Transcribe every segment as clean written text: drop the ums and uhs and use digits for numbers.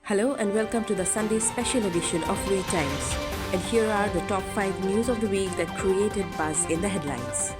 Hello and welcome to the Sunday special edition of Read Times. And here are the top 5 news of the week that created buzz in the headlines.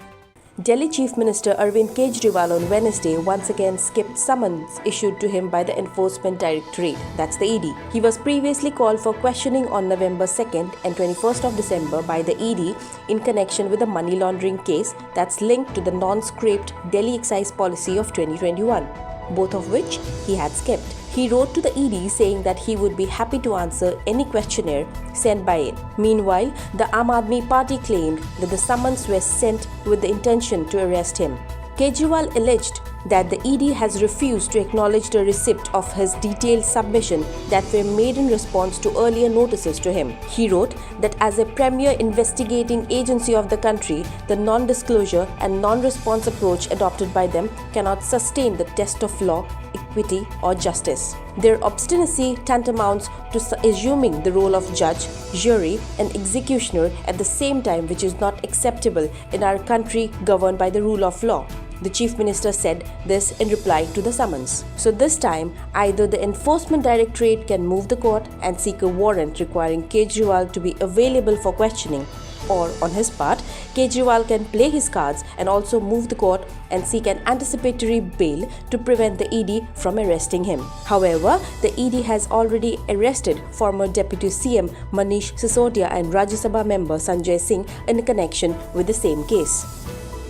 Delhi Chief Minister Arvind Kejriwal on Wednesday once again skipped summons issued to him by the Enforcement Directorate, that's the ED. He was previously called for questioning on November 2nd and 21st of December by the ED in connection with a money laundering case that's linked to the non-scraped Delhi excise policy of 2021, both of which he had skipped. He wrote to the ED saying that he would be happy to answer any questionnaire sent by it. Meanwhile, the Aam Aadmi Party claimed that the summons were sent with the intention to arrest him. Kejriwal alleged that the ED has refused to acknowledge the receipt of his detailed submission that were made in response to earlier notices to him. He wrote that as a premier investigating agency of the country, the non-disclosure and non-response approach adopted by them cannot sustain the test of law, equity or justice. Their obstinacy tantamounts to assuming the role of judge, jury and executioner at the same time, which is not acceptable in our country governed by the rule of law. The Chief Minister said this in reply to the summons. So this time, either the Enforcement Directorate can move the court and seek a warrant requiring Kejriwal to be available for questioning, or on his part, Kejriwal can play his cards and also move the court and seek an anticipatory bail to prevent the ED from arresting him. However, the ED has already arrested former Deputy CM Manish Sisodia and Rajya Sabha member Sanjay Singh in connection with the same case.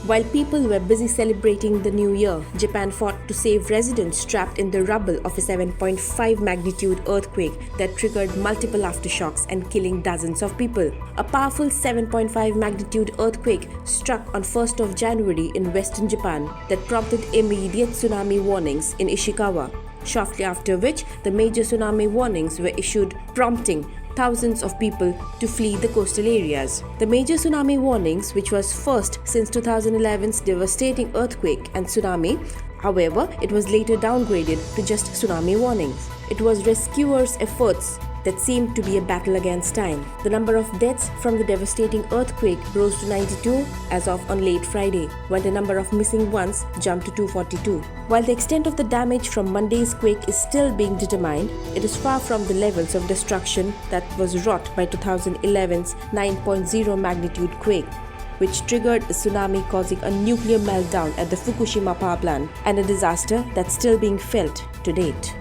While people were busy celebrating the new year, Japan fought to save residents trapped in the rubble of a 7.5 magnitude earthquake that triggered multiple aftershocks and killing dozens of people. A powerful 7.5 magnitude earthquake struck on 1st of January in western Japan that prompted immediate tsunami warnings in Ishikawa, shortly after which the major tsunami warnings were issued, prompting thousands of people to flee the coastal areas. The major tsunami warnings, which was first since 2011's devastating earthquake and tsunami, however, it was later downgraded to just tsunami warnings. It was rescuers' efforts that seemed to be a battle against time. The number of deaths from the devastating earthquake rose to 92 as of on late Friday, while the number of missing ones jumped to 242. While the extent of the damage from Monday's quake is still being determined, it is far from the levels of destruction that was wrought by 2011's 9.0 magnitude quake, which triggered a tsunami causing a nuclear meltdown at the Fukushima power plant, and a disaster that's still being felt to date.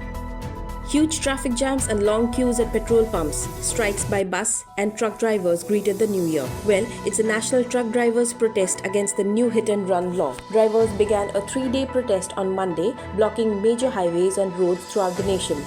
Huge traffic jams and long queues at petrol pumps, strikes by bus and truck drivers greeted the new year. Well, it's a national truck drivers' protest against the new hit-and-run law. Drivers began a 3-day protest on Monday, blocking major highways and roads throughout the nation.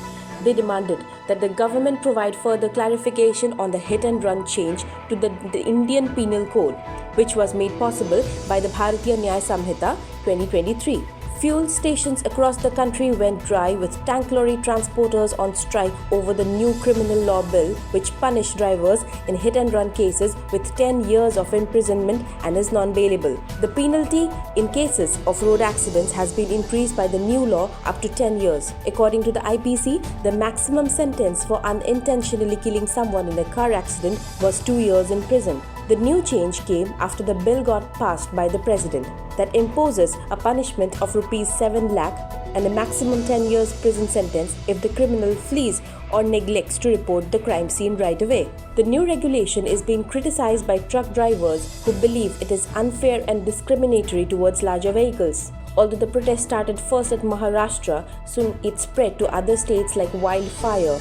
They demanded that the government provide further clarification on the hit-and-run change to the Indian Penal Code, which was made possible by the Bharatiya Nyaya Samhita 2023. Fuel stations across the country went dry with tank lorry transporters on strike over the new criminal law bill, which punished drivers in hit-and-run cases with 10 years of imprisonment and is non-bailable. The penalty in cases of road accidents has been increased by the new law up to 10 years. According to the IPC, the maximum sentence for unintentionally killing someone in a car accident was 2 years in prison. The new change came after the bill got passed by the President that imposes a punishment of Rs 7 lakh and a maximum 10 years prison sentence if the criminal flees or neglects to report the crime scene right away. The new regulation is being criticized by truck drivers who believe it is unfair and discriminatory towards larger vehicles. Although the protest started first at Maharashtra, soon it spread to other states like wildfire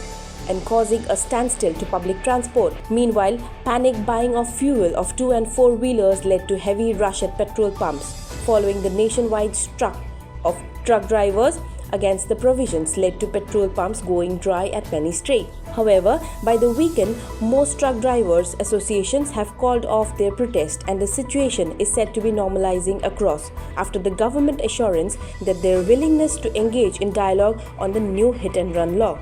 and causing a standstill to public transport. Meanwhile, panic buying of fuel of 2- and 4-wheelers led to heavy rush at petrol pumps. Following the nationwide struck of truck drivers against the provisions led to petrol pumps going dry at many states. However, by the weekend, most truck drivers' associations have called off their protest and the situation is said to be normalizing across after the government assurance that their willingness to engage in dialogue on the new hit-and-run law.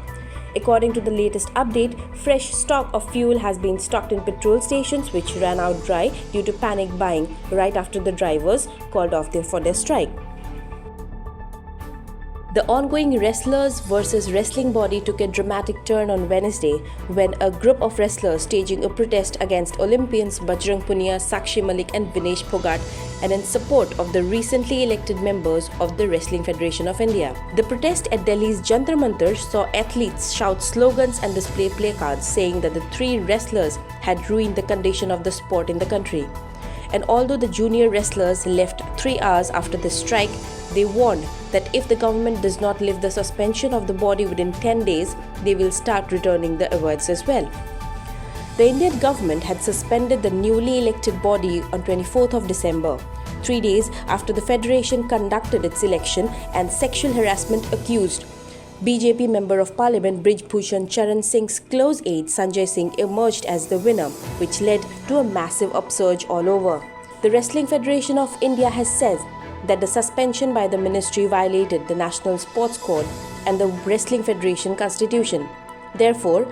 According to the latest update, fresh stock of fuel has been stocked in petrol stations which ran out dry due to panic buying right after the drivers called off for their strike. The ongoing wrestlers versus wrestling body took a dramatic turn on Wednesday when a group of wrestlers staging a protest against Olympians Bajrang Punia, Sakshi Malik and Vinesh Phogat and in support of the recently elected members of the Wrestling Federation of India. The protest at Delhi's Jantar Mantar saw athletes shout slogans and display placards saying that the three wrestlers had ruined the condition of the sport in the country. And although the junior wrestlers left 3 hours after the strike, they warned that if the government does not lift the suspension of the body within 10 days, they will start returning the awards as well. The Indian government had suspended the newly elected body on 24th of December, 3 days after the federation conducted its election and sexual harassment accused BJP Member of Parliament Brij Bhushan Charan Singh's close aide Sanjay Singh emerged as the winner, which led to a massive upsurge all over. The Wrestling Federation of India has said that the suspension by the ministry violated the National Sports Code and the Wrestling Federation Constitution. Therefore,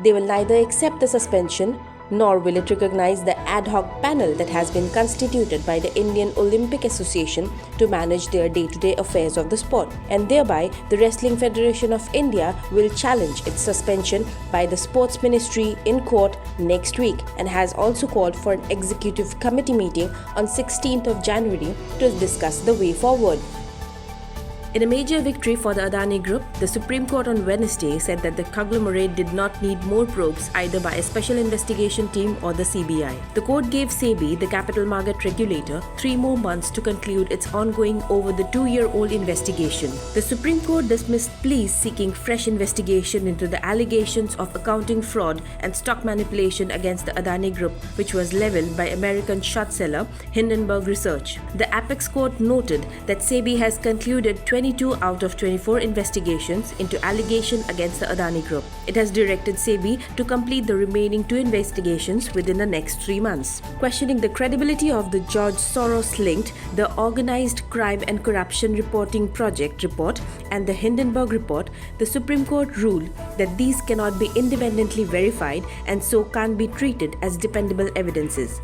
they will neither accept the suspension nor will it recognize the ad hoc panel that has been constituted by the Indian Olympic Association to manage their day-to-day affairs of the sport. And thereby, the Wrestling Federation of India will challenge its suspension by the Sports Ministry in court next week and has also called for an executive committee meeting on 16th of January to discuss the way forward. In a major victory for the Adani Group, the Supreme Court on Wednesday said that the conglomerate did not need more probes either by a special investigation team or the CBI. The court gave SEBI, the capital market regulator, 3 more months to conclude its ongoing over the 2-year-old investigation. The Supreme Court dismissed pleas seeking fresh investigation into the allegations of accounting fraud and stock manipulation against the Adani Group, which was leveled by American short seller Hindenburg Research. The Apex Court noted that SEBI has concluded 22 out of 24 investigations into allegation against the Adani Group. It has directed SEBI to complete the remaining 2 investigations within the next 3 months. Questioning the credibility of the George Soros-linked, the Organized Crime and Corruption Reporting Project report and the Hindenburg report, the Supreme Court ruled that these cannot be independently verified and so can't be treated as dependable evidences.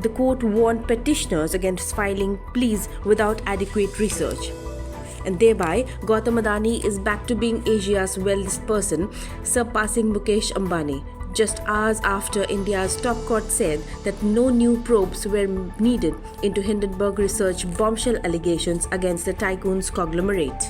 The court warned petitioners against filing pleas without adequate research. And thereby, Gautam Adani is back to being Asia's wealthiest person, surpassing Mukesh Ambani, just hours after India's top court said that no new probes were needed into Hindenburg Research bombshell allegations against the tycoon's conglomerate.